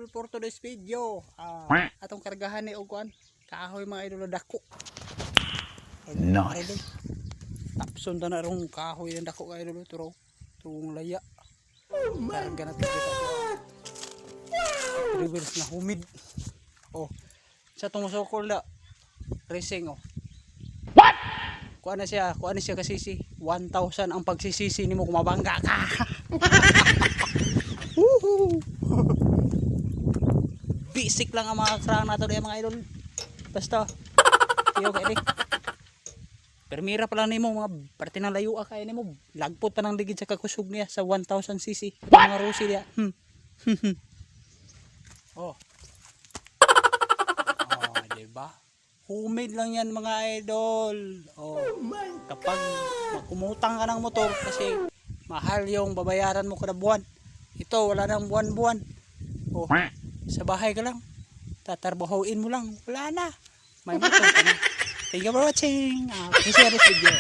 idol, for today's video, atong kargahan ni Ogwan kahoy mga idol dako. Nice. Tapson na rong kahoy ng dako mga idol, turong laya. Karga na ito. Reverse na humid. Sa itong masukol na racing What? Kuha na siya kasisi 1,000 ang pagsisisi nimo kung mabangga ka. Basic lang ang mga krang nato diyan mga idol. Basta iyo kay permira pala nimo mga parte ng layo kay nimo lagpot pa nang ligid sa kakusog niya sa 1,000 cc mga rusi dia. Diba? Humid lang yan mga idol. Kapag kumutang ka ng motor kasi mahal yung babayaran mo kada buwan. Ito wala nang buwan-buwan. Sa bahay ka lang. Tatarbahuin mo lang. Wala na. May motor ka na. Thank you for watching. Please share this video.